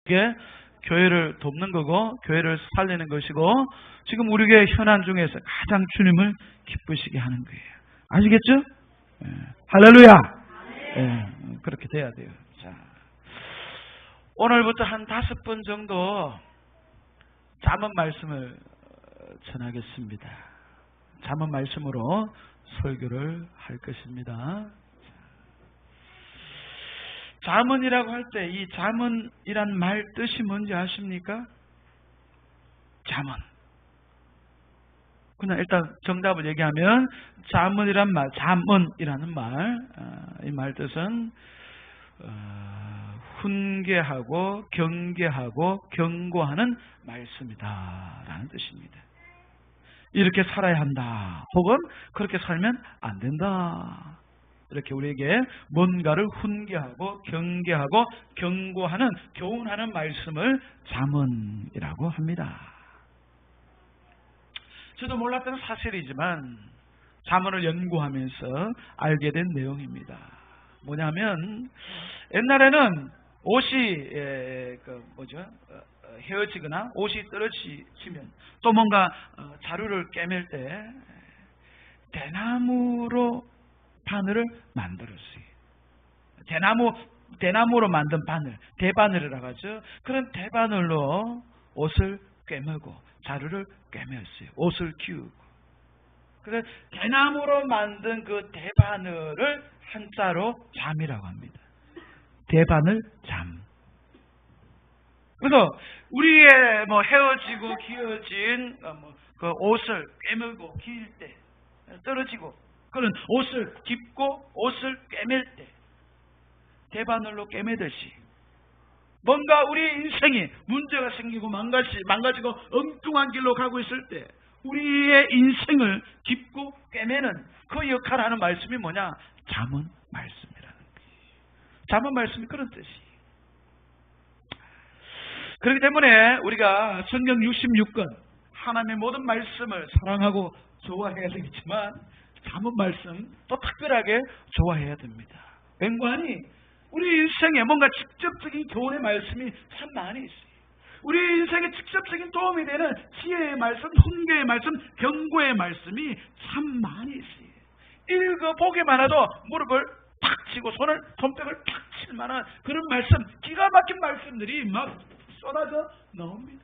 이게 교회를 돕는 거고 교회를 살리는 것이고 지금 우리 교회 현안 중에서 가장 주님을 기쁘시게 하는 거예요. 아시겠죠? 예. 할렐루야. 예. 그렇게 돼야 돼요. 자, 오늘부터 한 5번 정도 잠언 말씀을 전하겠습니다. 잠언 말씀으로 설교를 할 것입니다. 잠언이라고 할 때 이 잠언이란 말 뜻이 뭔지 아십니까? 잠언. 그냥 일단 정답을 얘기하면 잠언이란 말, 잠언이라는 말, 이 말 뜻은 훈계하고 경계하고 경고하는 말씀이다 라는 뜻입니다. 이렇게 살아야 한다 혹은 그렇게 살면 안 된다, 이렇게 우리에게 뭔가를 훈계하고 경계하고 경고하는, 교훈하는 말씀을 잠언이라고 합니다. 저도 몰랐던 사실이지만 잠언을 연구하면서 알게 된 내용입니다. 뭐냐면 옛날에는 옷이 헤어지거나 옷이 떨어지면 또 뭔가 자루를 꿰맬 때 대나무로 바늘을 만들었어요. 대나무로 만든 바늘, 대바늘이라고 하죠. 그런 대바늘로 옷을 꿰매고 자루를 꿰맸어요. 옷을 끼우고. 그래서 대나무로 만든 그 대바늘을 한자로 잠이라고 합니다. 대바늘 잠. 그래서 우리의 헤어지고 기어진 그 옷을 꿰매고 길 때, 떨어지고 그런 옷을 깁고 옷을 꿰맬 때 대바늘로 꿰매듯이 뭔가 우리 인생이 문제가 생기고 망가지고 엉뚱한 길로 가고 있을 때 우리의 인생을 깁고 꿰매는 그 역할을 하는 말씀이 뭐냐? 잠언 말씀이라는 거예요. 잠언 말씀이 그런 뜻이에요. 그렇기 때문에 우리가 성경 66권 하나님의 모든 말씀을 사랑하고 좋아해야 되겠지만 잠언 말씀 또 특별하게 좋아해야 됩니다. 왠고하니 우리 인생에 뭔가 직접적인 교훈의 말씀이 참 많이 있어요. 우리 인생에 직접적인 도움이 되는 지혜의 말씀, 훈계의 말씀, 경고의 말씀이 참 많이 있어요. 읽어보기만 해도 무릎을 탁 치고 손뼉을 탁 칠 만한 그런 말씀, 기가 막힌 말씀들이 막 쏟아져 나옵니다.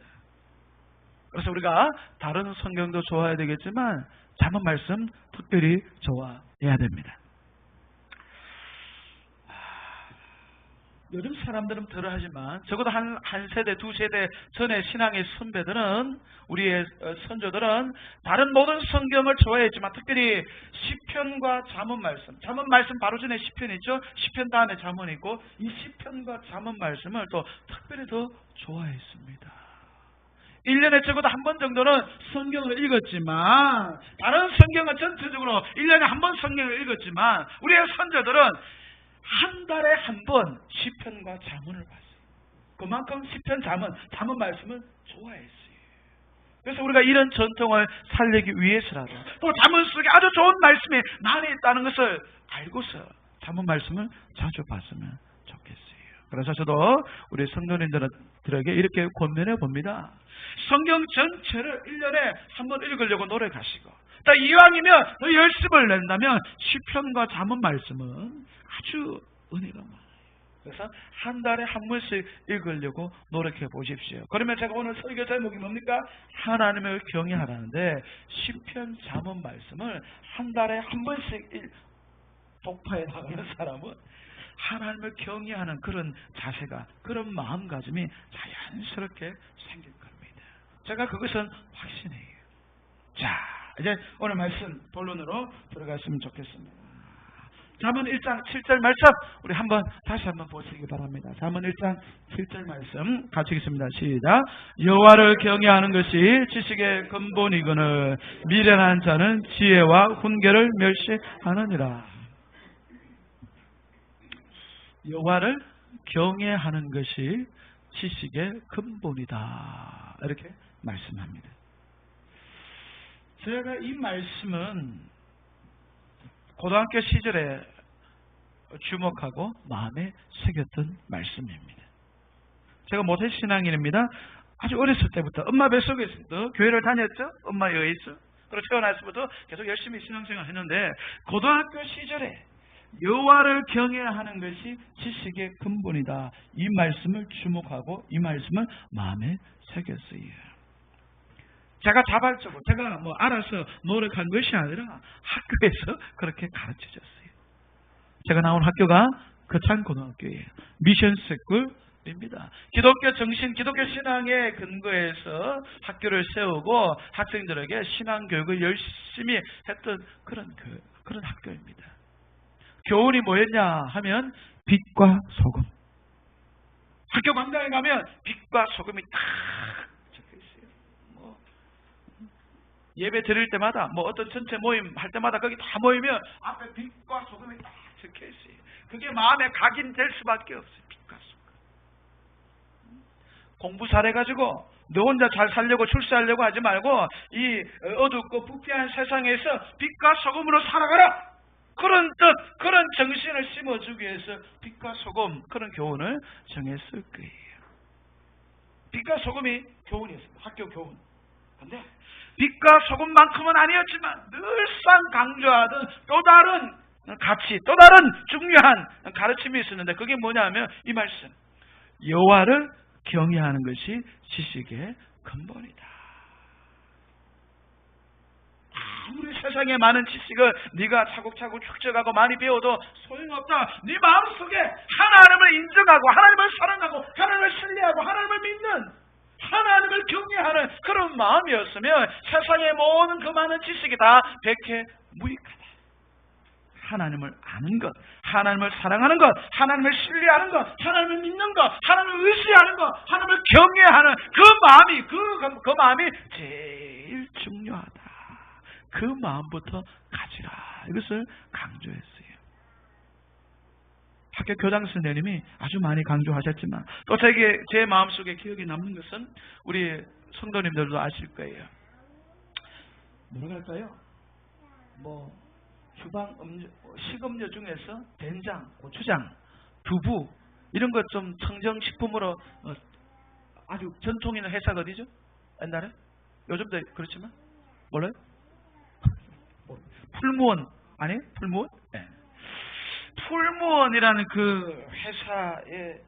그래서 우리가 다른 성경도 좋아해야 되겠지만 잠언 말씀 특별히 좋아해야 됩니다. 요즘 사람들은 덜하지만 적어도 한 세대, 두 세대 전에 신앙의 선배들은, 우리의 선조들은 다른 모든 성경을 좋아했지만 특별히 시편과 잠언 말씀 바로 전에 시편이 있죠. 시편 다음에 잠언이 있고 이 시편과 잠언 말씀을 또 특별히 더 좋아했습니다. 1년에 적어도 한 번 정도는 성경을 읽었지만, 다른 성경은 전체적으로 1년에 한 번 성경을 읽었지만 우리의 선조들은 한 달에 한 번 시편과 잠언을 봤어요. 그만큼 시편, 잠언 말씀을 좋아했어요. 그래서 우리가 이런 전통을 살리기 위해서라도 또 잠언 속에 아주 좋은 말씀이 많이 있다는 것을 알고서 잠언 말씀을 자주 봤으면 좋겠어요. 그래서 저도 우리 성도님들에게 이렇게 권면해 봅니다. 성경 전체를 1년에 한 번 읽으려고 노력하시고, 또 이왕이면 더 열심을 낸다면 시편과 잠언 말씀은 아주 은혜가 많아요. 그래서 한 달에 한 번씩 읽으려고 노력해 보십시오. 그러면 제가 오늘 설교 제목이 뭡니까? 하나님을 경외하라는데 시편, 잠언 말씀을 한 달에 한 번씩 독파해 나가는 사람은 하나님을 경외하는 그런 자세가, 그런 마음가짐이 자연스럽게 생길 겁니다. 제가 그것은 확신해요. 자, 이제 오늘 말씀 본론으로 들어갔으면 좋겠습니다. 잠언 1장 7절 말씀 우리 다시 한번 보시기 바랍니다. 잠언 1장 7절 말씀 같이 읽습니다. 시작. 여호와를 경외하는 것이 지식의 근본이거늘 미련한 자는 지혜와 훈계를 멸시하느니라. 여호와를 경외하는 것이 지식의 근본이다, 이렇게 말씀합니다. 제가 이 말씀은 고등학교 시절에 주목하고 마음에 새겼던 말씀입니다. 제가 모태 신앙인입니다. 아주 어렸을 때부터 엄마 뱃속에서부터 교회를 다녔죠. 엄마 여에서. 그리고 태어났을부터 계속 열심히 신앙생활 했는데 고등학교 시절에 여호와를 경외하는 것이 지식의 근본이다. 이 말씀을 주목하고 이 말씀을 마음에 새겼어요. 제가 자발적으로 제가 뭐 알아서 노력한 것이 아니라 학교에서 그렇게 가르쳐졌어요. 제가 나온 학교가 거창고등학교예요. 미션스쿨입니다. 기독교 정신, 기독교 신앙에 근거해서 학교를 세우고 학생들에게 신앙 교육을 열심히 했던 그런 학교입니다. 교훈이 뭐였냐 하면 빛과 소금. 학교 광장에 가면 빛과 소금이 딱 적혀 있어요. 예배 드릴 때마다 어떤 전체 모임 할 때마다 거기 다 모이면 앞에 빛과 소금이 딱 적혀 있어요. 그게 마음에 각인될 수밖에 없어요. 빛과 소금. 공부 잘해가지고 너 혼자 잘 살려고 출세하려고 하지 말고 이 어둡고 부패한 세상에서 빛과 소금으로 살아가라. 그런 뜻, 그런 정신을 심어주기 위해서 빛과 소금, 그런 교훈을 정했을 거예요. 빛과 소금이 교훈이었습니다. 학교 교훈. 근데 빛과 소금만큼은 아니었지만 늘상 강조하던 또 다른 가치, 또 다른 중요한 가르침이 있었는데 그게 뭐냐면 이 말씀. 여호와를 경외하는 것이 지식의 근본이다. 아무리 세상에 많은 지식을 네가 차곡차곡 축적하고 많이 배워도 소용없다. 네 마음속에 하나님을 인정하고 하나님을 사랑하고 하나님을 신뢰하고 하나님을 믿는 하나님을 경외하는 그런 마음이었으면 세상의 모든 그 많은 지식이 다 백해 무익하다. 하나님을 아는 것, 하나님을 사랑하는 것, 하나님을 신뢰하는 것, 하나님을 믿는 것, 하나님을 의지하는 것, 하나님을 경외하는 그 마음이 제일 중요하다. 그 마음부터 가지라. 이것을 강조했어요. 학교 교장 선생님이 아주 많이 강조하셨지만 또 제 마음속에 기억에 남는 것은 우리 성도님들도 아실 거예요. 뭐라 할까요? 주방 식음료 중에서 된장, 고추장, 두부 이런 것 좀 청정식품으로 아주 전통 있는 회사가 어디죠? 옛날에? 요즘도 그렇지만 몰라요? 풀무원 아니에요? 풀무원? 네. 풀무원이라는 그 회사의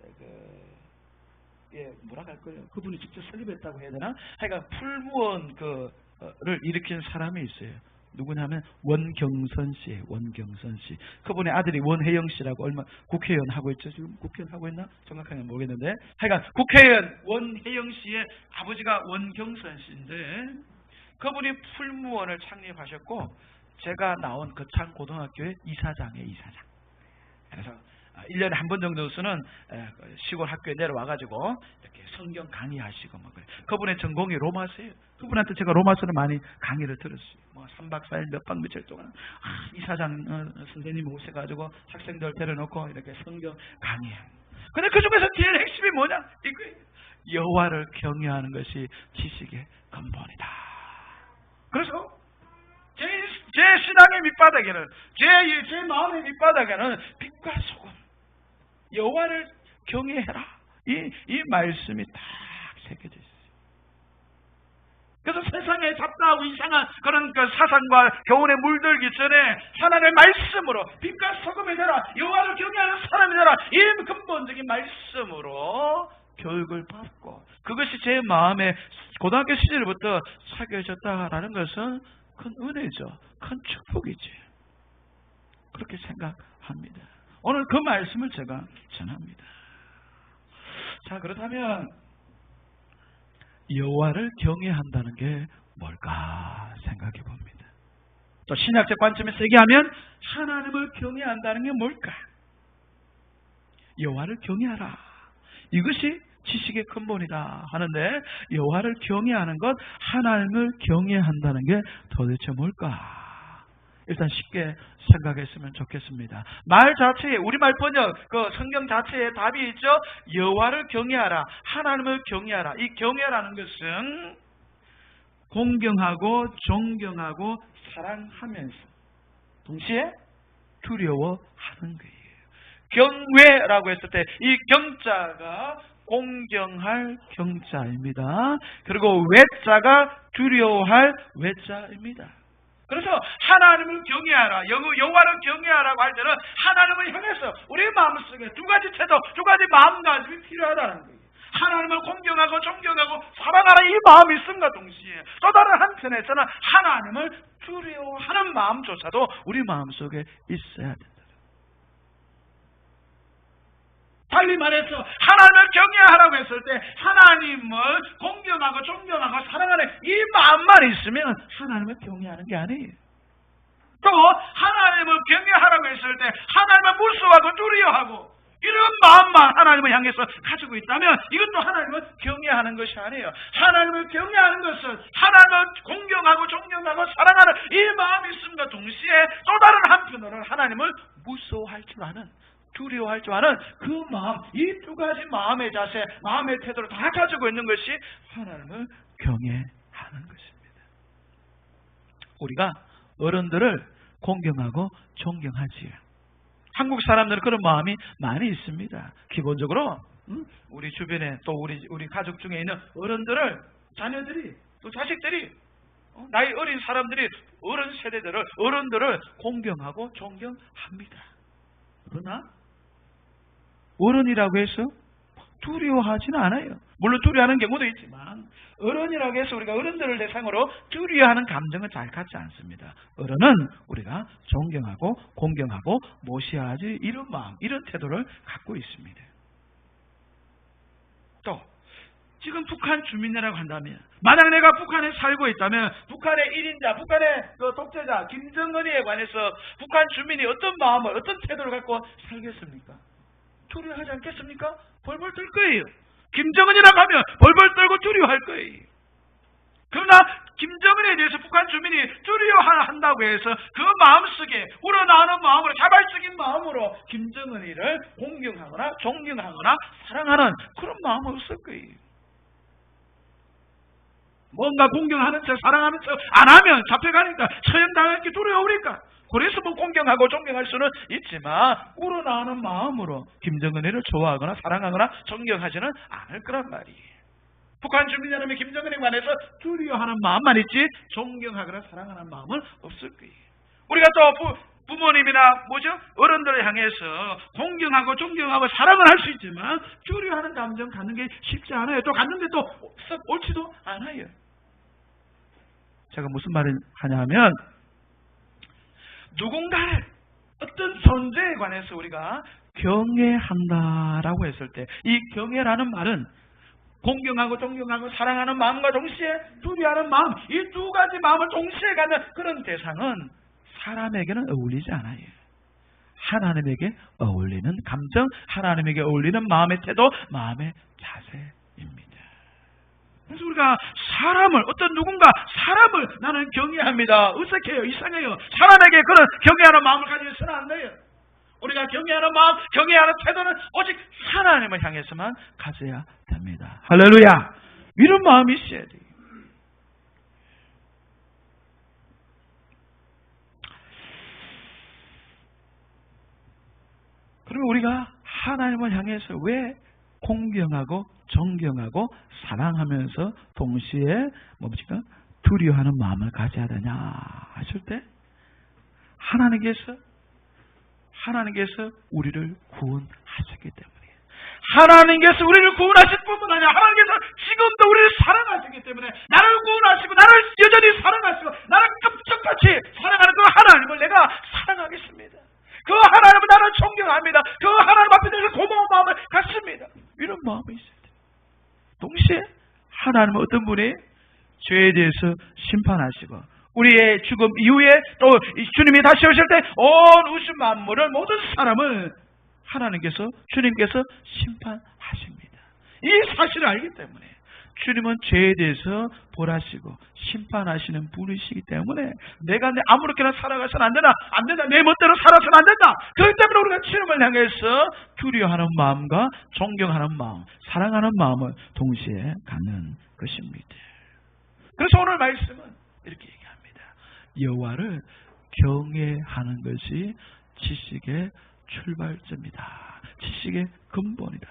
뭐라 할까요? 그분이 직접 설립했다고 해야 되나? 하여간 풀무원을 일으킨 사람이 있어요. 누구냐면 원경선 씨예요. 원경선 씨. 그분의 아들이 원혜영 씨라고 얼마 국회의원 하고 있죠. 지금 국회의원 하고 있나? 정확하게 모르겠는데 하여간 국회의원 원혜영 씨의 아버지가 원경선 씨인데 그분이 풀무원을 창립하셨고 제가 나온 거창고등학교의 이사장이에요. 이사장. 그래서 1년에 한 번 정도서는 시골 학교에 내려와가지고 이렇게 성경 강의하시고 그래요. 그분의 전공이 로마서예요. 그분한테 제가 로마서를 많이 강의를 들었어요. 3박 4일 몇 박 며칠 동안 이사장 선생님이 오셔가지고 학생들 데려놓고 이렇게 성경 강의해요. 근데 그 중에서 제일 핵심이 뭐냐? 이거예요. 여호와를 경외하는 것이 지식의 근본이다. 그래서 제 신앙의 밑바닥에는 제 마음의 밑바닥에는 빛과 소금 여호와를 경외해라 이 말씀이 딱 새겨져 있어요. 그래서 세상에 잡다하고 이상한 그런 그 사상과 교훈에 물들기 전에 하나님의 말씀으로 빛과 소금이 되라 여호와를 경외하는 사람이 되라 이 근본적인 말씀으로 교육을 받고 그것이 제 마음에 고등학교 시절부터 새겨졌다라는 것은 큰 은혜죠. 큰 축복이지. 그렇게 생각합니다. 오늘 그 말씀을 제가 전합니다. 자, 그렇다면 여호와를 경외한다는 게 뭘까 생각해 봅니다. 또 신약적 관점에서 얘기하면 하나님을 경외한다는 게 뭘까? 여호와를 경외하라. 이것이 지식의 근본이다 하는데 여호와를 경외하는 것, 하나님을 경외한다는 게 도대체 뭘까? 일단 쉽게 생각했으면 좋겠습니다. 말 자체에 우리말 번역 그 성경 자체에 답이 있죠. 여호와를 경외하라, 하나님을 경외하라. 이 경외라는 것은 공경하고 존경하고 사랑하면서 동시에 두려워하는 거예요. 경외라고 했을 때 이 경자가 공경할 경자입니다. 그리고 외자가 두려워할 외자입니다. 그래서 하나님을 경외하라, 여호와를 경외하라고 할 때는 하나님을 향해서 우리 마음속에 두 가지 태도, 두 가지 마음가짐이 필요하다는 거예요. 하나님을 공경하고 존경하고 사랑하는 이 마음이 있음과 동시에 또 다른 한편에서는 하나님을 두려워하는 마음조차도 우리 마음속에 있어야 된다. 달리 말해서 하나님을 경외하라고 했을 때 하나님을 공경하고 존경하고 사랑하는 이 마음만 있으면 하나님을 경외하는 게 아니에요. 또 하나님을 경외하라고 했을 때 하나님을 무서워하고 두려워하고 이런 마음만 하나님을 향해서 가지고 있다면 이것도 하나님을 경외하는 것이 아니에요. 하나님을 경외하는 것은 하나님을 공경하고 존경하고 사랑하는 이 마음이 있음과 동시에 또 다른 한편으로는 하나님을 무서워할 줄 아는, 두려워할 줄 아는 그 마음, 이 두 가지 마음의 자세, 마음의 태도를 다 가지고 있는 것이 하나님을 경외하는 것입니다. 우리가 어른들을 공경하고 존경하지요. 한국 사람들은 그런 마음이 많이 있습니다. 기본적으로 우리 주변에 또 우리 가족 중에 있는 어른들을, 자녀들이 또 자식들이, 나이 어린 사람들이 어른 세대들을, 어른들을 공경하고 존경합니다. 그러나 어른이라고 해서 두려워하지는 않아요. 물론 두려워하는 경우도 있지만 어른이라고 해서 우리가 어른들을 대상으로 두려워하는 감정은 잘 갖지 않습니다. 어른은 우리가 존경하고 공경하고 모시하지, 이런 마음, 이런 태도를 갖고 있습니다. 또 지금 북한 주민이라고 한다면, 만약 내가 북한에 살고 있다면 북한의 1인자, 북한의 그 독재자 김정은이에 관해서 북한 주민이 어떤 마음을, 어떤 태도를 갖고 살겠습니까? 두려워하지 않겠습니까? 벌벌 떨 거예요. 김정은이라고 하면 벌벌 떨고 두려워할 거예요. 그러나 김정은에 대해서 북한 주민이 두려워한다고 해서 그 마음속에 우러나오는 마음으로, 자발적인 마음으로 김정은이를 공경하거나 존경하거나 사랑하는 그런 마음은 없을 거예요. 뭔가 공경하는 척, 사랑하는 척 안 하면 잡혀가니까, 처형당할게 두려우니까, 그래서 뭐 공경하고 존경할 수는 있지만 우러나오는 마음으로 김정은이를 좋아하거나 사랑하거나 존경하지는 않을 거란 말이에요. 북한 주민이라면 김정은에 관해서 두려워하는 마음만 있지 존경하거나 사랑하는 마음은 없을 거예요. 우리가 또 부모님이나 어른들을 향해서 공경하고 존경하고 사랑을 할 수 있지만 두려워하는 감정 갖는 게 쉽지 않아요. 또 갖는데 또 옳지도 않아요. 제가 무슨 말을 하냐면, 누군가를, 어떤 존재에 관해서 우리가 경외한다라고 했을 때 이 경외라는 말은 공경하고 존경하고 사랑하는 마음과 동시에 두려워하는 마음, 이 두 가지 마음을 동시에 갖는 그런 대상은 사람에게는 어울리지 않아요. 하나님에게 어울리는 감정, 하나님에게 어울리는 마음의 태도, 마음의 자세입니다. 그래서 우리가 사람을, 어떤 누군가 사람을 나는 경외합니다. 어색해요, 이상해요. 사람에게 그런 경외하는 마음을 가지고서는 안 돼요. 우리가 경외하는 마음, 경외하는 태도는 오직 하나님을 향해서만 가져야 됩니다. 할렐루야! 이런 마음이 있어야 돼요. 그러면 우리가 하나님을 향해서 왜 공경하고 존경하고 사랑하면서 동시에 두려워하는 마음을 가져야 되냐 하실 때, 하나님께서 우리를 구원하셨기 때문에, 하나님께서 우리를 구원하실 뿐만 아니라 하나님께서 지금도 우리를 사랑하시기 때문에, 나를 구원하시고 나를 여전히 사랑하시고 나를 끔찍같이 사랑하는 그 하나님을 내가 사랑하겠습니다. 그 하나님을 나를 존경합니다. 그 하나님 앞에 대해서 고마운 마음을 갖습니다. 이런 마음이 있어야 돼요. 동시에 하나님은 어떤 분이 죄에 대해서 심판하시고 우리의 죽음 이후에 또 주님이 다시 오실 때 온 우주 만물을, 모든 사람을 주님께서 심판하십니다. 이 사실을 알기 때문에 주님은 죄에 대해서 벌하시고 심판하시는 분이시기 때문에 내가 아무렇게나 살아가서는 안 된다. 내 멋대로 살아서는 안 된다. 그렇기 때문에 우리가 주님을 향해서 두려워하는 마음과 존경하는 마음, 사랑하는 마음을 동시에 갖는 것입니다. 그래서 오늘 말씀은 이렇게 얘기합니다. 여호와를 경외하는 것이 지식의 출발점이다. 지식의 근본이다.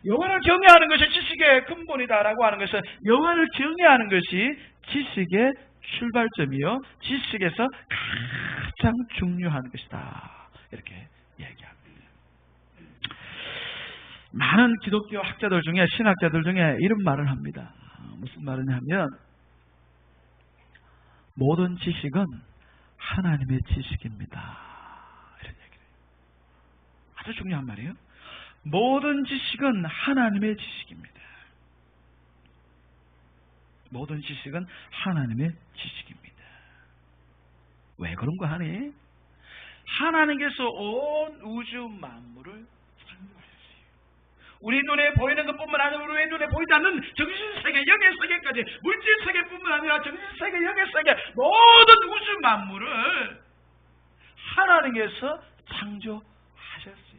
여호와를 경외하는 것이 지식의 근본이다라고 하는 것은 여호와를 경외하는 것이 지식의 출발점이요, 지식에서 가장 중요한 것이다, 이렇게 얘기합니다. 많은 기독교 학자들 중에, 신학자들 중에 이런 말을 합니다. 무슨 말이냐 하면, 모든 지식은 하나님의 지식입니다, 이런 얘기를 해요. 아주 중요한 말이에요. 모든 지식은 하나님의 지식입니다. 모든 지식은 하나님의 지식입니다. 왜 그런 거 하니? 하나님께서 온 우주 만물을 창조하셨어요. 우리 눈에 보이는 것뿐만 아니라 우리 눈에 보이지 않는 정신세계, 영의세계까지, 물질세계뿐만 아니라 정신세계, 영의세계, 모든 우주 만물을 하나님께서 창조하셨어요.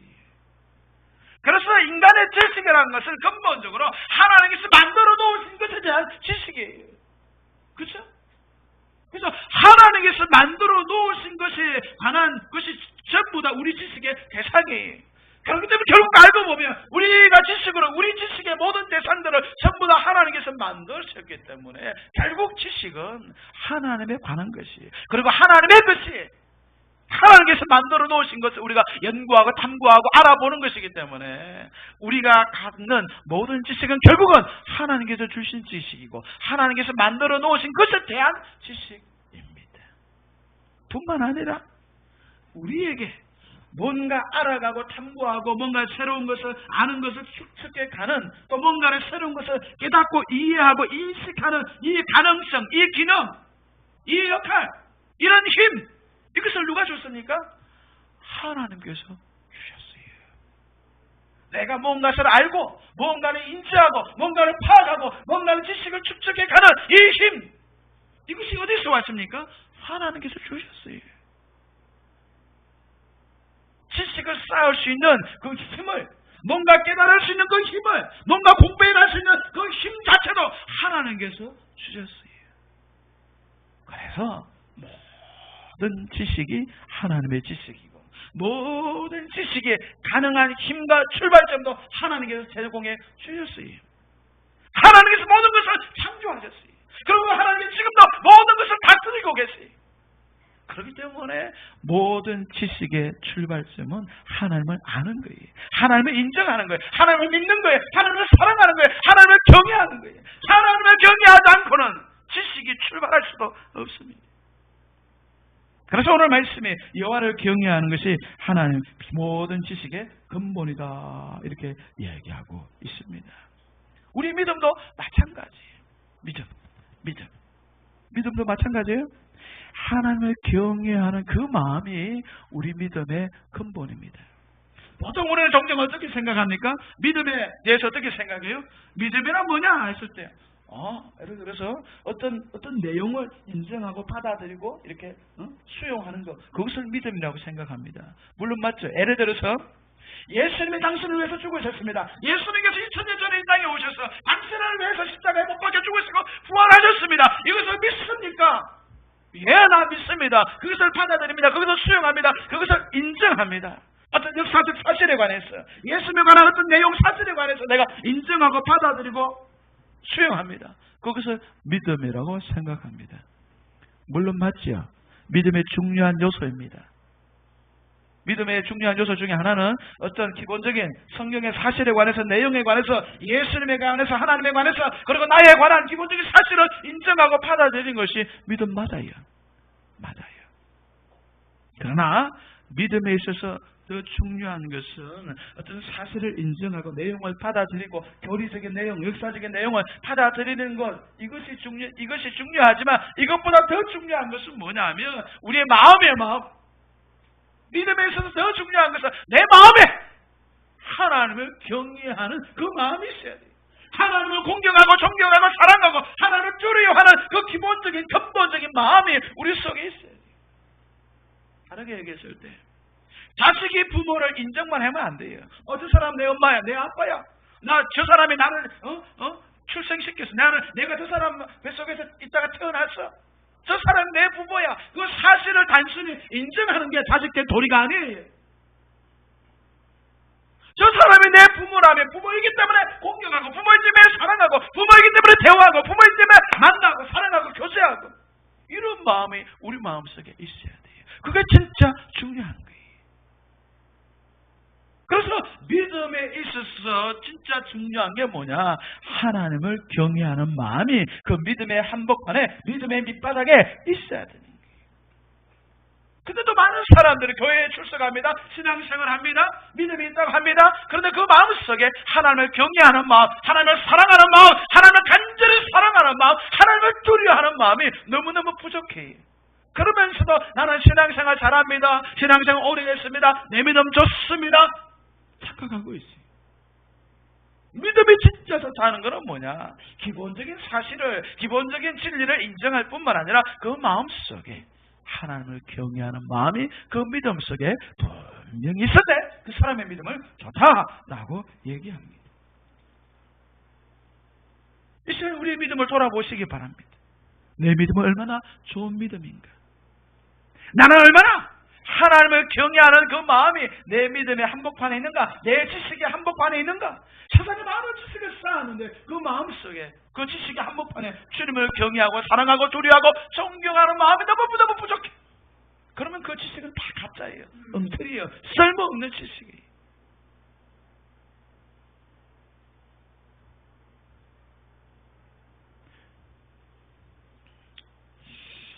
그래서 인간의 지식이라는 것은 근본적으로 하나님께서 만들어 놓으신 것에 대한 지식이에요. 그렇죠? 그래서 하나님께서 만들어 놓으신 것에 관한 것이 전부 다 우리 지식의 대상이에요. 그렇기 때문에 결국 알고 보면 우리가 지식으로, 우리 지식의 모든 대상들을 전부 다 하나님께서 만드셨기 때문에 결국 지식은 하나님에 관한 것이에요. 그리고 하나님의 것이, 하나님께서 만들어 놓으신 것을 우리가 연구하고 탐구하고 알아보는 것이기 때문에 우리가 갖는 모든 지식은 결국은 하나님께서 주신 지식이고 하나님께서 만들어 놓으신 것에 대한 지식입니다. 뿐만 아니라 우리에게 뭔가 알아가고 탐구하고 뭔가 새로운 것을 아는 것을 축적해가는, 또 뭔가를 새로운 것을 깨닫고 이해하고 인식하는 이 가능성, 이 기능, 이 역할, 이런 힘, 이것을 누가 줬습니까? 하나님께서 주셨어요. 내가 뭔가를 알고 뭔가를 인지하고 뭔가를 파악하고 뭔가를 지식을 축적해가는 이 힘, 이것이 어디서 왔습니까? 하나님께서 주셨어요. 지식을 쌓을 수 있는 그 힘을, 뭔가 깨달을 수 있는 그 힘을, 뭔가 공부해낼 수 있는 그 힘 자체도 하나님께서 주셨어요. 그래서 모든 지식이 하나님의 지식이고 모든 지식이 가능한 힘과 출발점도 하나님께서 제공해 주셨어요. 하나님께서 모든 것을 창조하셨어요. 그리고 하나님께서 지금도 모든 것을 다스리고 계세요. 그렇기 때문에 모든 지식의 출발점은 하나님을 아는 거예요. 하나님을 인정하는 거예요. 하나님을 믿는 거예요. 하나님을 사랑하는 거예요. 하나님을 경외하는 거예요. 하나님을 경외하지 않고는 지식이 출발할 수도 없습니다. 그래서 오늘 말씀에 여호와를 경외하는 것이 하나님 모든 지식의 근본이다, 이렇게 얘기하고 있습니다. 우리 믿음도 마찬가지예요. 믿음도 마찬가지예요. 하나님을 경외하는 그 마음이 우리 믿음의 근본입니다. 보통 우리는 종종 어떻게 생각합니까? 믿음에 대해서 어떻게 생각해요? 믿음이란 뭐냐 했을 때, 예를 들어서 어떤 내용을 인정하고 받아들이고 이렇게 수용하는 것, 그것을 믿음이라고 생각합니다. 물론 맞죠. 예를 들어서 예수님이 당신을 위해서 죽으셨습니다. 예수님께서 2000년 전에 이 땅에 오셔서 당신을 위해서 십자가에 못 박혀 죽으시고 부활하셨습니다. 이것을 믿습니까? 예, 나 믿습니다. 그것을 받아들입니다. 그것을 수용합니다. 그것을 인정합니다. 어떤 역사적 사실에 관해서, 예수님에 관한 어떤 내용 사실에 관해서 내가 인정하고 받아들이고 수용합니다. 그것을 믿음이라고 생각합니다. 물론 맞지요. 믿음의 중요한 요소입니다. 믿음의 중요한 요소 중에 하나는 어떤 기본적인 성경의 사실에 관해서, 내용에 관해서, 예수님에 관해서, 하나님에 관해서, 그리고 나에 관한 기본적인 사실을 인정하고 받아들이는 것이 믿음 맞아요. 그러나 믿음에 있어서 더 중요한 것은 어떤 사실을 인정하고 내용을 받아들이고 교리적인 내용, 역사적인 내용을 받아들이는 것, 이것이 중요하지만 이것보다 더 중요한 것은 뭐냐면 우리의 마음. 믿음에 있어서 더 중요한 것은 내 마음에 하나님을 경외하는 그 마음이 있어야 돼요. 하나님을 공경하고 존경하고 사랑하고 하나님을 두려워 하는 그 기본적인 근본적인 마음이 우리 속에 있어야 돼요. 다르게 얘기했을 때 자식이 부모를 인정만 하면 안 돼요. 저 사람 내 엄마야, 내 아빠야. 저 사람이 나를 출생시켰어. 내가 저 사람 뱃속에서 있다가 태어났어. 저 사람 내 부모야. 그 사실을 단순히 인정하는 게 자식의 도리가 아니에요. 저 사람이 내 부모라면 부모이기 때문에 공경하고 부모이기 때문에 사랑하고 부모이기 때문에 대화하고 부모이기 때문에 만나고 사랑하고 교제하고 이런 마음이 우리 마음속에 있어야 돼요. 그게 진짜 중요한 거예요. 그래서 믿음에 있어서 진짜 중요한 게 뭐냐? 하나님을 경외하는 마음이 그 믿음의 한복판에 믿음의 밑바닥에 있어야 되는 거예요. 근데도 많은 사람들이 교회에 출석합니다. 신앙생활을 합니다. 믿음이 있다고 합니다. 그런데 그 마음속에 하나님을 경외하는 마음, 하나님을 사랑하는 마음, 하나님을 간절히 사랑하는 마음, 하나님을 두려워하는 마음이 너무너무 부족해요. 그러면서도 나는 신앙생활 잘합니다. 신앙생활 오래됐습니다. 내 믿음 좋습니다. 착각하고 있어요. 믿음이 진짜 좋다는 것은 뭐냐? 기본적인 사실을, 기본적인 진리를 인정할 뿐만 아니라 그 마음속에 하나님을 경외하는 마음이 그 믿음 속에 분명히 있을 때 그 사람의 믿음을 좋다라고 얘기합니다. 이제 우리의 믿음을 돌아보시기 바랍니다. 내 믿음은 얼마나 좋은 믿음인가? 나는 얼마나 하나님을 경외하는 그 마음이 내 믿음의 한복판에 있는가? 내 지식의 한복판에 있는가? 세상에 많은 지식을 쌓았는데 그 마음속에 그 지식의 한복판에 주님을 경외하고 사랑하고 두려워하고 존경하는 마음이 너무 부족해. 그러면 그 지식은 다 가짜예요. 엉터리예요. 쓸모없는 지식이에요.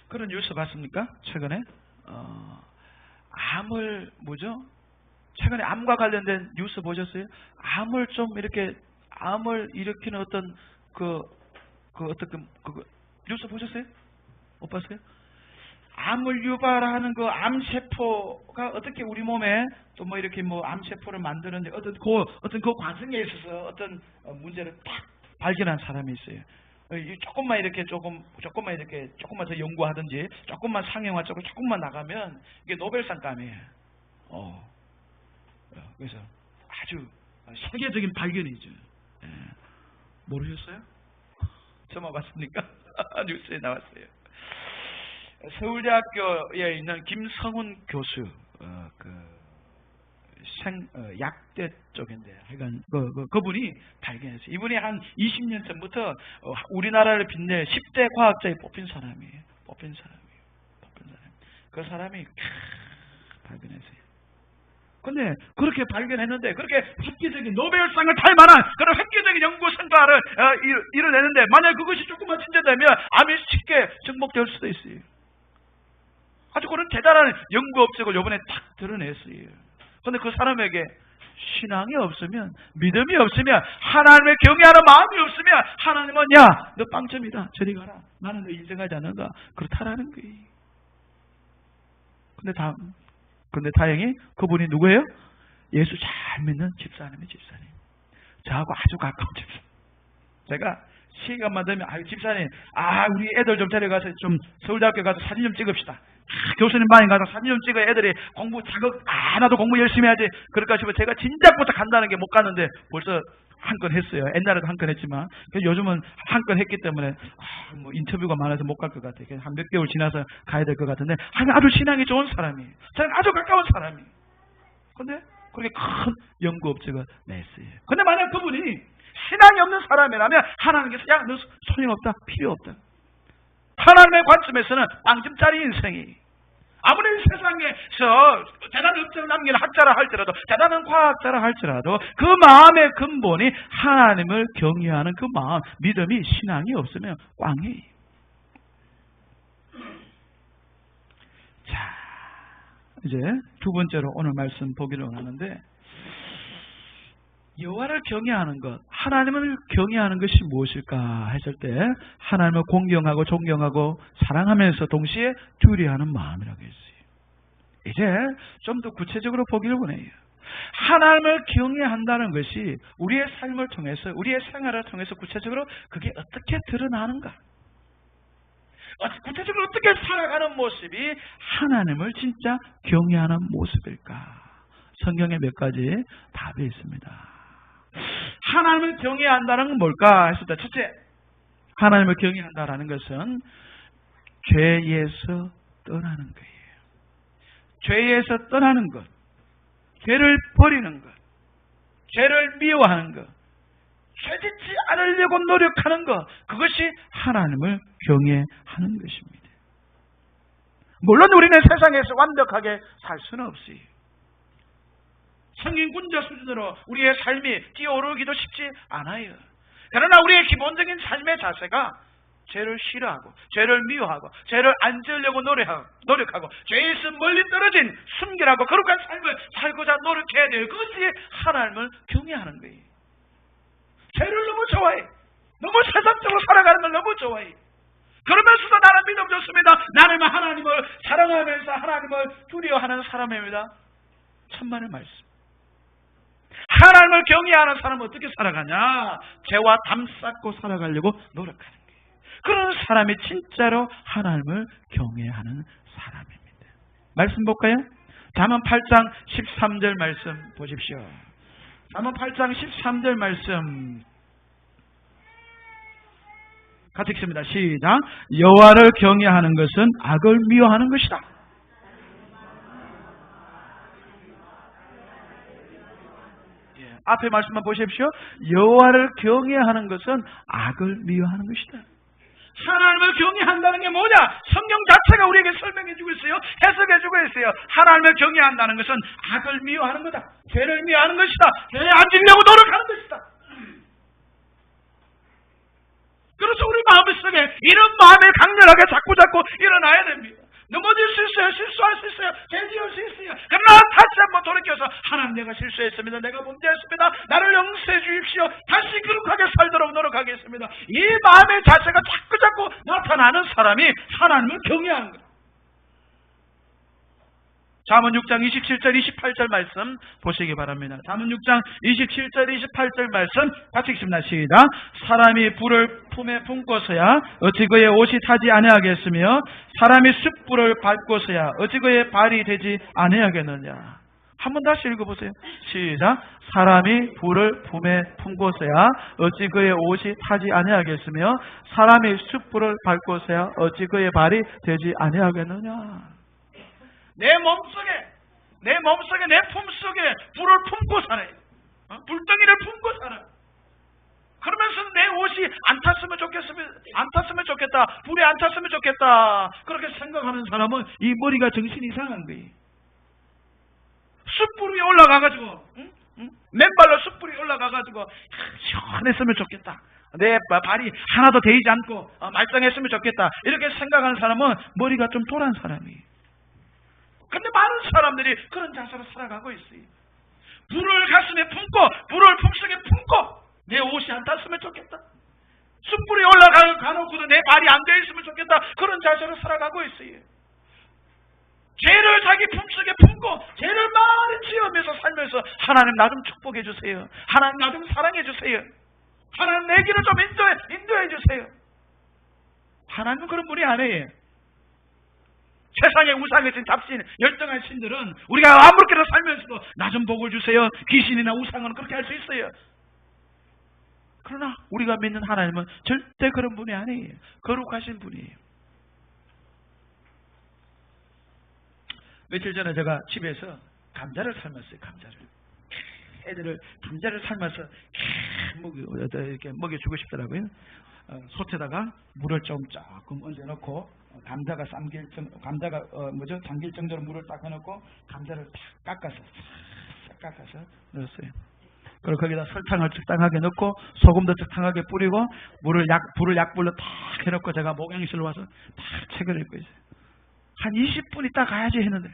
그런 뉴스 봤습니까? 최근에 암을 최근에 암과 관련된 뉴스 보셨어요? 암을 좀 이렇게 암을 일으키는 어떤 그 뉴스 보셨어요? 못 봤어요? 암을 유발하는 그 암세포가 어떻게 우리 몸에 또 뭐 이렇게 뭐 암세포를 만드는데 어떤 그 과정에 있어서 어떤 문제를 딱 발견한 사람이 있어요. 조금만 더 연구하든지 조금만 상용화 쪽으로 조금만 나가면 이게 노벨상감이에요. 그래서 아주 세계적인 발견이죠. 예. 모르셨어요? 저만 봤습니까? 뉴스에 나왔어요. 서울대학교에 있는 김성훈 교수, 약대 쪽인데, 하여간, 그분이 발견했어요. 이분이 한 20년 전부터 우리나라를 빛낼 10대 과학자에 뽑힌 사람이에요. 그 사람이 발견했어요. 근데 그렇게 발견했는데, 그렇게 획기적인 노벨상을 탈 만한 그런 획기적인 연구 성과를 이뤄내는데, 만약 그것이 조금만 진전되면 암이 쉽게 정복될 수도 있어요. 아주 그런 대단한 연구 업적을 이번에 딱 드러냈어요. 그런데 그 사람에게 신앙이 없으면, 믿음이 없으면, 하나님을 경외하는 마음이 없으면, 하나님은 야, 너 빵점이다. 저리 가라. 나는 너 인정하지 않는다. 그렇다라는 거예요. 근데 다행히 그분이 누구예요? 예수 잘 믿는 집사님이 집사님. 저하고 아주 가까운 집사님. 제가 시간만 되면 집사님, 우리 애들 좀 데려가서 좀 서울대학교 가서 사진 좀 찍읍시다. 교수님 반에 가서 사진 좀 찍어야 애들이 공부 자극 나도 공부 열심히 해야지. 그럴까 싶어 제가 진작부터 간다는 게 못 갔는데 벌써 한 건 했어요. 옛날에도 한 건 했지만 요즘은 한 건 했기 때문에 뭐 인터뷰가 많아서 못 갈 것 같아요. 한 몇 개월 지나서 가야 될 것 같은데 아주 신앙이 좋은 사람이에요. 저는 아주 가까운 사람이에요. 근데 그렇게 큰 연구 업적을 냈어요. 근데 만약 그분이 신앙이 없는 사람이라면 하나님께서 야, 너 소용없다. 필요 없다. 하나님의 관점에서는 빵점짜리 인생이, 아무리 세상에서 대단한 업적을 남기는 학자라 할지라도, 대단한 과학자라 할지라도 그 마음의 근본이 하나님을 경외하는 그 마음, 믿음이, 신앙이 없으면 꽝이에요. 자, 이제 두 번째로 오늘 말씀 보기를 원하는데, 여호와를 경외하는 것, 하나님을 경외하는 것이 무엇일까 했을 때 하나님을 공경하고 존경하고 사랑하면서 동시에 두려워하는 마음이라고 했어요. 이제 좀 더 구체적으로 보기를 원해요. 하나님을 경외한다는 것이 우리의 삶을 통해서, 우리의 생활을 통해서 구체적으로 그게 어떻게 드러나는가? 구체적으로 어떻게 살아가는 모습이 하나님을 진짜 경외하는 모습일까? 성경에 몇 가지 답이 있습니다. 하나님을 경외한다는 건 뭘까 했을 때, 첫째, 하나님을 경외한다라는 것은 죄에서 떠나는 거예요. 죄에서 떠나는 것, 죄를 버리는 것. 죄를 미워하는 것, 죄짓지 않으려고 노력하는 것, 그것이 하나님을 경외하는 것입니다. 물론 우리는 세상에서 완벽하게 살 수는 없어요. 성인 군자 수준으로 우리의 삶이 뛰어오르기도 쉽지 않아요. 그러나 우리의 기본적인 삶의 자세가 죄를 싫어하고 죄를 미워하고 죄를 안 지으려고 노력하고 죄에서 멀리 떨어진 순결하고 거룩한 삶을 살고자 노력해야 돼요. 그것이 하나님을 경외하는 거예요. 죄를 너무 좋아해. 너무 세상적으로 살아가는 걸 너무 좋아해. 그러면서도 나는 믿음 좋습니다. 나는 하나님을 사랑하면서 하나님을 두려워하는 사람입니다. 천만의 말씀. 하나님을 경외하는 사람은 어떻게 살아가냐? 죄와 담쌓고 살아가려고 노력하는 거예요. 그런 사람이 진짜로 하나님을 경외하는 사람입니다. 말씀 볼까요? 잠언 8장 13절 말씀 보십시오. 잠언 8장 13절 말씀 같이 읽습니다. 시작. 여호와를 경외하는 것은 악을 미워하는 것이다. 앞에 말씀만 보십시오. 여호와를 경외하는 것은 악을 미워하는 것이다. 하나님을 경외한다는 게 뭐냐? 성경 자체가 우리에게 설명해주고 있어요. 해석해주고 있어요. 하나님을 경외한다는 것은 악을 미워하는 거다. 죄를 미워하는 것이다. 죄에 안 지려고 노력하는 것이다. 그래서 우리 마음속에 이런 마음이 강렬하게 자꾸 일어나야 됩니다. 넘어질 수 있어요. 실수할 수 있어요. 죄 지을 수 있어요. 그러나 다시 한번 돌이켜서 하나님, 내가 실수했습니다. 내가 문제했습니다. 나를 용서해 주십시오. 다시 거룩하게 살도록 노력하겠습니다. 이 마음의 자세가 자꾸 나타나는 사람이 하나님을 경외하는 거예요. 잠언 6장 27절 28절 말씀 보시기 바랍니다. 잠언 6장 27절 28절 말씀 같이 읽습니다. 시작. 사람이 불을 품에 품고서야 어찌 그의 옷이 타지 아니하겠으며 사람이 숯불을 밟고서야 어찌 그의 발이 되지 아니하겠느냐. 한번 다시 읽어보세요. 시작. 사람이 불을 품에 품고서야 어찌 그의 옷이 타지 아니하겠으며 사람이 숯불을 밟고서야 어찌 그의 발이 되지 아니하겠느냐. 내 몸속에, 내 품속에 불을 품고 살아요. 불덩이를 품고 살아요. 그러면서 내 옷이 안 탔으면 좋겠다. 불이 안 탔으면 좋겠다. 그렇게 생각하는 사람은 이 머리가 정신이 이상한 거예요. 숯불 위에 올라가가지고, 맨발로 숯불 위에 올라가가지고, 시원했으면 좋겠다. 내 발이 하나도 데이지 않고 말짱했으면 좋겠다. 이렇게 생각하는 사람은 머리가 좀 돌아간 사람이에요. 근데 많은 사람들이 그런 자세로 살아가고 있어요. 불을 가슴에 품고 불을 품속에 품고 내 옷이 안 탔으면 좋겠다. 숯불이 올라가놓고도 내 발이 안 되어 있으면 좋겠다. 그런 자세로 살아가고 있어요. 죄를 자기 품속에 품고 죄를 많이 지으면서 살면서 하나님 나 좀 축복해 주세요. 하나님 나 좀 사랑해 주세요. 하나님 내 길을 좀 인도해 주세요. 하나님은 그런 분이 아니에요. 세상의 우상에 잡신 열등한 신들은 우리가 아무렇게나 살면서도 나 좀 복을 주세요. 귀신이나 우상은 그렇게 할 수 있어요. 그러나 우리가 믿는 하나님은 절대 그런 분이 아니에요. 거룩하신 분이에요. 며칠 전에 제가 집에서 감자를 삶았어요. 애들을 감자를 삶아서 이렇게 먹여주고 싶더라고요. 솥에다가 물을 조금 얹어놓고 감자가 잠길 정도로 물을 딱 해놓고 감자를 탁 깎아서 넣었어요. 그리고 거기다 설탕을 적당하게 넣고 소금도 적당하게 뿌리고 불을 약불로 탁 해놓고 제가 목욕실로 와서 탁 책을 읽고 있어요. 한 20분 있다 가야지 했는데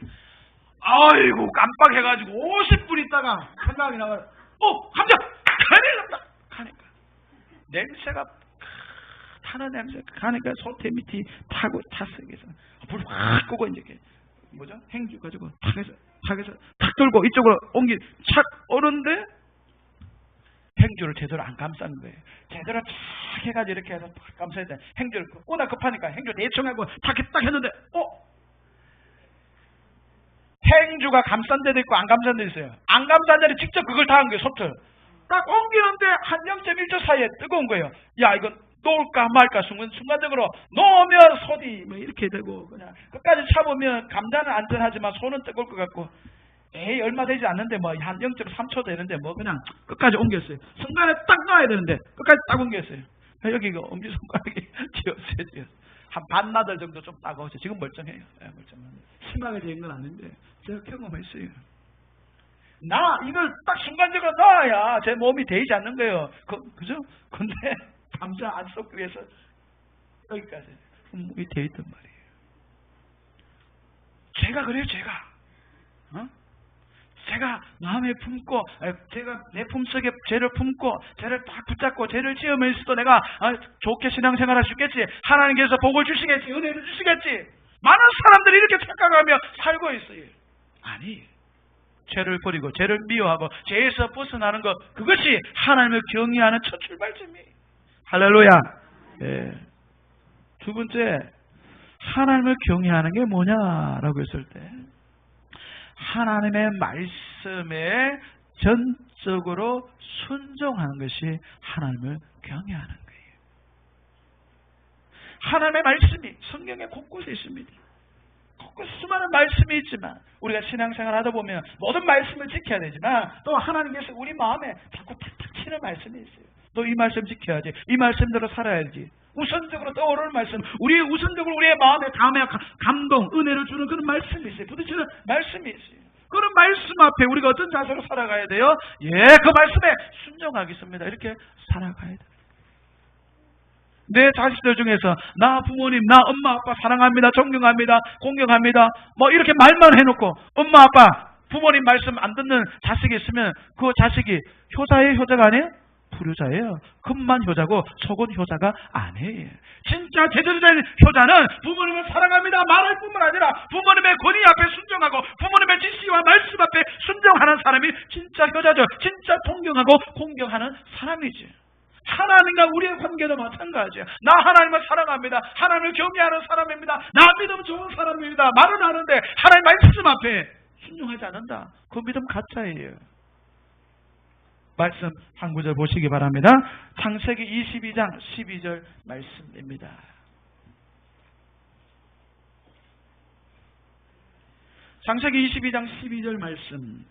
아이고 깜빡해가지고 50분 있다가 생각이 나가지고 감자! 큰일 났다! 하니까 냄새가 타는 냄새 가니까 소태 밑이 탔어요. 그래서 불 확 끄고 이제 행주 가지고 탁 들고 이쪽으로 착 오는데 행주를 제대로 안 감싼 거예요. 제대로 탁 해가지고 이렇게 해서 탁 감싸야 돼. 행주를 워낙 급하니까 행주 대충 하고 딱 했는데 행주가 감싼 데도 있고 안 감싼 데도 있어요. 안 감싼 데는 직접 그걸 다 한 거예요. 솥을 딱 옮기는데 한 0.1초 사이에 뜨거운 거예요. 야 이건 놓을까 말까 순간적으로 놓으면 손이 이렇게 되고 그냥 끝까지 참으면 감자는 안전하지만 손은 뜨거울 것 같고 에이 얼마 되지 않는데 뭐 한 0.3초 되는데 뭐 그냥 끝까지 옮겼어요. 순간에 딱 놔야 되는데 끝까지 딱 옮겼어요. 여기 그 엄지손가락이 쥐었어요. 한 반나절 정도 좀 따가워져. 지금 멀쩡해요. 멀쩡합니다. 심하게 된 건 아닌데 제가 경험했어요. 나 이걸 딱 순간적으로 놔야 제 몸이 데이지 않는 거예요. 그죠? 근데 감자 안 썩기 위해서 여기까지 몸이 데있단 말이에요. 제가 그래요. 제가 마음에 품고, 제가 내 품속에 죄를 품고, 죄를 딱 붙잡고, 죄를 지으면서도 내가 좋게 신앙생활 할 수 있겠지. 하나님께서 복을 주시겠지. 은혜를 주시겠지. 많은 사람들이 이렇게 착각하며 살고 있어요. 아니, 죄를 버리고, 죄를 미워하고, 죄에서 벗어나는 것, 그것이 하나님을 경외하는 첫 출발점이에요. 할렐루야. 예. 두 번째, 하나님을 경외하는 게 뭐냐라고 했을 때, 하나님의 말씀에 전적으로 순종하는 것이 하나님을 경외하는 거예요. 하나님의 말씀이 성경에 곳곳에 있습니다. 곳곳에 수많은 말씀이 있지만 우리가 신앙생활 하다 보면 모든 말씀을 지켜야 되지만 또 하나님께서 우리 마음에 자꾸 탁탁 치는 말씀이 있어요. 너 이 말씀 지켜야지. 이 말씀대로 살아야지. 우선적으로 떠오르는 말씀, 우선적으로 우리의 마음에 감동, 은혜를 주는 그런 말씀이 있어요. 부딪히는 말씀이 있어요. 그런 말씀 앞에 우리가 어떤 자세로 살아가야 돼요? 그 말씀에 순종하겠습니다. 이렇게 살아가야 돼요. 내 자식들 중에서 나 부모님, 나 엄마 아빠 사랑합니다, 존경합니다, 공경합니다 뭐 이렇게 말만 해놓고 엄마 아빠 부모님 말씀 안 듣는 자식이 있으면 그 자식이 효자예요, 효자가 아니에요? 불효자예요. 겉만 효자고 속은 효자가 아니에요. 진짜 제대로 된 효자는 부모님을 사랑합니다 말할 뿐만 아니라 부모님의 권위 앞에 순종하고 부모님의 지시와 말씀 앞에 순종하는 사람이 진짜 효자죠. 진짜 존경하고 공경하는 사람이지. 하나님과 우리의 관계도 마찬가지야. 나 하나님을 사랑합니다. 하나님을 경외하는 사람입니다. 나 믿음 좋은 사람입니다. 말은 하는데 하나님 말씀 앞에 순종하지 않는다. 그 믿음 가짜예요. 말씀 한 구절 보시기 바랍니다. 창세기 22장 12절 말씀입니다. 창세기 22장 12절 말씀.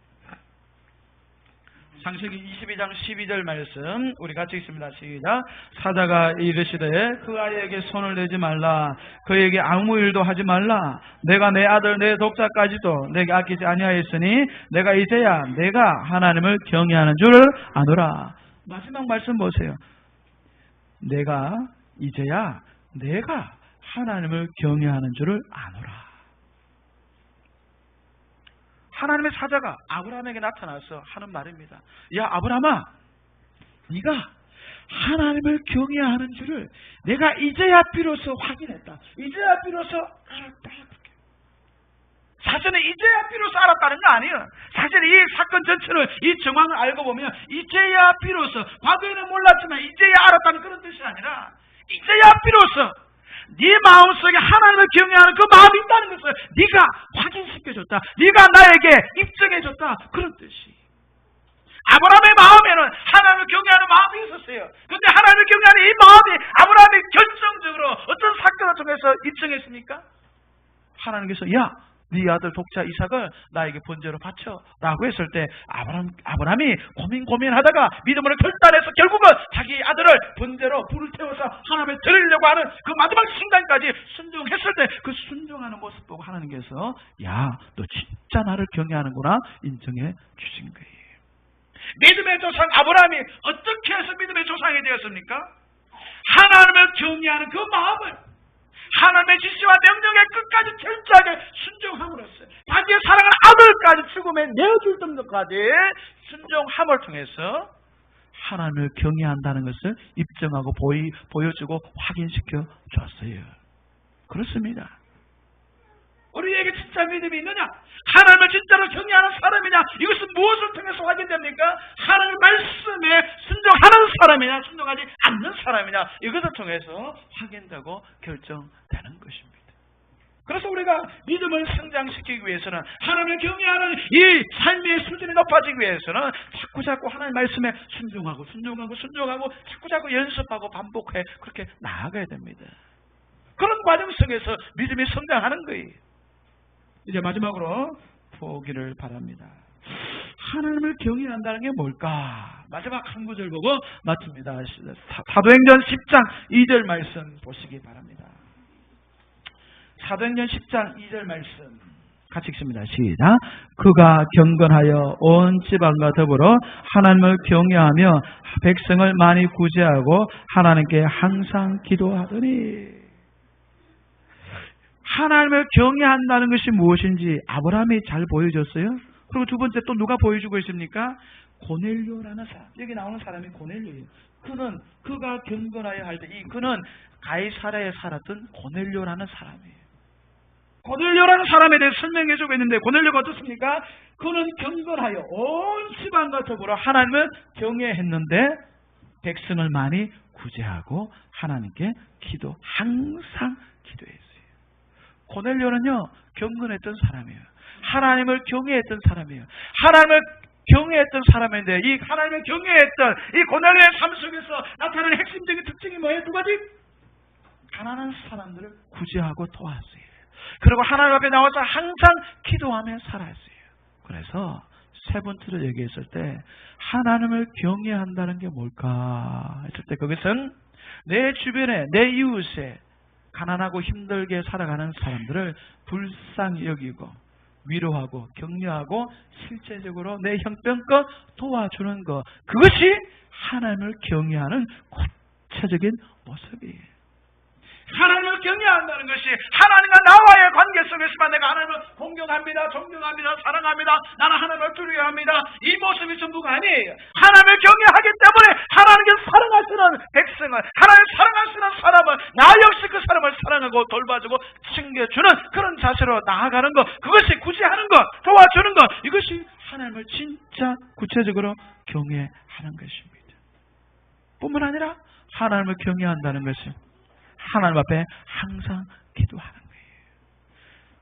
창세기 22장 12절 말씀 우리 같이 읽습니다. 시작. 사자가 이르시되 그 아이에게 손을 대지 말라. 그에게 아무 일도 하지 말라. 내가 내 아들 내 독자까지도 내게 아끼지 아니하였으니 내가 이제야 내가 하나님을 경외하는 줄을 아노라. 마지막 말씀 보세요. 내가 이제야 내가 하나님을 경외하는 줄을 아노라. 하나님의 사자가 아브라함에게 나타나서 하는 말입니다. 야 아브라함아, 네가 하나님을 경외하는 줄을 내가 이제야 비로소 확인했다. 이제야 비로소 알았다. 사실은 이제야 비로소 알았다는 거 아니에요. 사실 이 사건 전체를 이 정황을 알고 보면 이제야 비로소, 과거에는 몰랐지만 이제야 알았다는 그런 뜻이 아니라 이제야 비로소 네 마음속에 하나님을 경외하는 그 마음이 있다는 것을 네가 확인시켜줬다. 네가 나에게 입증해줬다. 그런 뜻이. 아브라함의 마음에는 하나님을 경외하는 마음이 있었어요. 그런데 하나님을 경외하는 이 마음이 아브라함이 결정적으로 어떤 사건을 통해서 입증했습니까? 하나님께서 네 아들 독자 이삭을 나에게 번제로 바쳐 라고 했을 때 아브라함이 고민하다가 믿음으로 결단해서 결국은 자기 아들을 번제로 불을 태워서 하나님께 드리려고 하는 그 마지막 순간까지 순종했을 때 그 순종하는 모습 보고 하나님께서 너 진짜 나를 경외하는구나 인정해 주신 거예요. 믿음의 조상 아브라함이 어떻게 해서 믿음의 조상이 되었습니까? 하나님을 경외하는 그 마음을 하나님의 지시와 명령에 끝까지 철저하게 순종함으로써 자기의 사랑하는 아들까지 죽음에 내어줄 정도까지 순종함을 통해서 하나님을 경외한다는 것을 입증하고 보여주고 확인시켜 줬어요. 그렇습니다. 우리에게 진짜 믿음이 있느냐? 하나님을 진짜로 경외하는 사람이냐? 이것은 무엇을 통해서 확인됩니까? 하나님의 말씀에 순종하는 사람이냐? 순종하지 않는 사람이냐? 이것을 통해서 확인되고 결정되는 것입니다. 그래서 우리가 믿음을 성장시키기 위해서는 하나님을 경외하는 이 삶의 수준이 높아지기 위해서는 자꾸 하나님의 말씀에 순종하고 자꾸 연습하고 반복해 그렇게 나아가야 됩니다. 그런 과정 속에서 믿음이 성장하는 거예요. 이제 마지막으로 보기를 바랍니다. 하나님을 경외한다는 게 뭘까? 마지막 한 구절 보고 마칩니다. 사도행전 10장 2절 말씀 보시기 바랍니다. 사도행전 10장 2절 말씀 같이 읽습니다. 시작. 그가 경건하여 온 지방과 더불어 하나님을 경외하며 백성을 많이 구제하고 하나님께 항상 기도하더니. 하나님을 경외한다는 것이 무엇인지 아브라함이 잘 보여줬어요. 그리고 두 번째 또 누가 보여주고 있습니까? 고넬료라는 사람. 여기 나오는 사람이 고넬료예요. 그가 경건하여 할 때 이 그는 가이사랴에 살았던 고넬료라는 사람이에요. 고넬료라는 사람에 대해 설명해주고 있는데 고넬료가 어떻습니까? 그는 경건하여 온 지방과 더불어 하나님을 경외했는데 백성을 많이 구제하고 하나님께 항상 기도했어요. 고넬료는요 경건했던 사람이에요. 하나님을 경외했던 사람이에요. 하나님을 경외했던 사람인데 이 하나님을 경외했던 이 고넬료의 삶 속에서 나타나는 핵심적인 특징이 뭐예요? 두 가지. 가난한 사람들을 구제하고 도왔어요. 그리고 하나님 앞에 나와서 항상 기도하며 살았어요. 그래서 세 번째로 얘기했을 때 하나님을 경외한다는 게 뭘까 했을 때 그것은 내 주변에 내 이웃에 가난하고 힘들게 살아가는 사람들을 불쌍히 여기고 위로하고 격려하고 실제적으로 내 형편껏 도와주는 것, 그것이 하나님을 경외하는 구체적인 모습이에요. 하나님을 경외한다는 것이 하나님과 나와의 관계 속에서만 내가 하나님을 공경합니다, 존경합니다, 사랑합니다, 나는 하나님을 두려워합니다, 이 모습이 전부가 아니에요. 하나님을 경외하기 때문에 하나님께 사랑하시는 백성을, 하나님을 사랑하시는 사람을, 나 역시 그 사람을 사랑하고 돌봐주고 챙겨주는 그런 자세로 나아가는 것, 그것이 구제하는 것, 도와주는 것, 이것이 하나님을 진짜 구체적으로 경외하는 것입니다. 뿐만 아니라 하나님을 경외한다는 것은 하나님 앞에 항상 기도하는 거예요.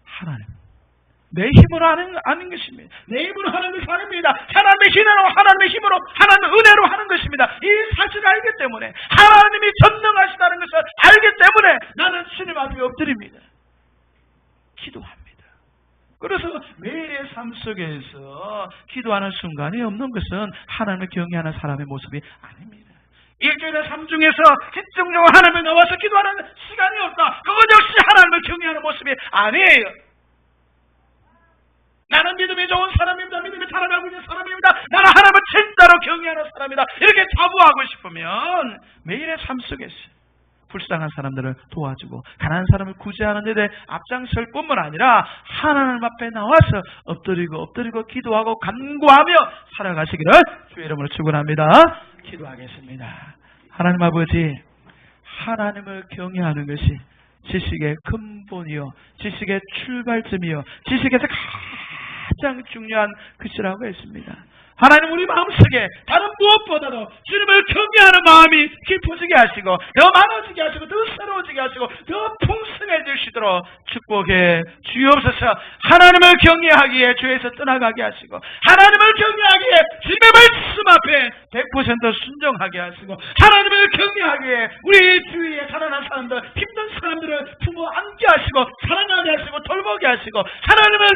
하나님, 내 힘으로 하는 것입니다. 내 힘으로 하는 것이 아닙니다. 하나님의 힘으로, 하나님의 힘으로, 하나님의 은혜로 하는 것입니다. 이 사실을 알기 때문에, 하나님이 전능하시다는 것을 알기 때문에 나는 주님 앞에 엎드립니다. 기도합니다. 그래서 매일의 삶 속에서 기도하는 순간이 없는 것은 하나님을 경외하는 사람의 모습이 아닙니다. 일주일에 3 중에서 집중적으로 하나님을 나와서 기도하는 시간이 없다. 그것 역시 하나님을 경외하는 모습이 아니에요. 나는 믿음이 좋은 사람입니다. 믿음이 자라나고 있는 사람입니다. 나는 하나님을 진짜로 경외하는 사람이다. 이렇게 자부하고 싶으면 매일의 삶 속에서 불쌍한 사람들을 도와주고 가난한 사람을 구제하는 데 앞장설 뿐만 아니라 하나님 앞에 나와서 엎드리고 기도하고 간구하며 살아가시기를 주의 이름으로 축원합니다. 기도하겠습니다. 하나님 아버지, 하나님을 경외하는 것이 지식의 근본이요, 지식의 출발점이요, 지식에서 가장 중요한 것이라고 했습니다. 하나님, 우리 마음속에 다른 무엇보다도 주님을 경외하는 마음이 깊어지게 하시고 더 많아지게 하시고 더 새로워지게 하시고 더 풍성해지시도록 축복해 주옵소서. 하나님을 경외하기에 죄에서 떠나가게 하시고 하나님을 경외하기에 주님의 말씀 앞에 100% 순종하게 하시고 하나님을 경외하기에 우리 주위에 가난한 사람들, 힘든 사람들을 품어 안게 하시고 사랑하게 하시고 돌보게 하시고 하나님을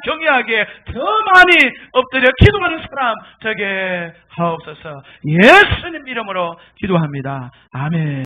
경외하기에 더 많이 엎드려 기도하는 사람 되게 하옵소서. 예수님 이름으로 기도합니다. 아멘.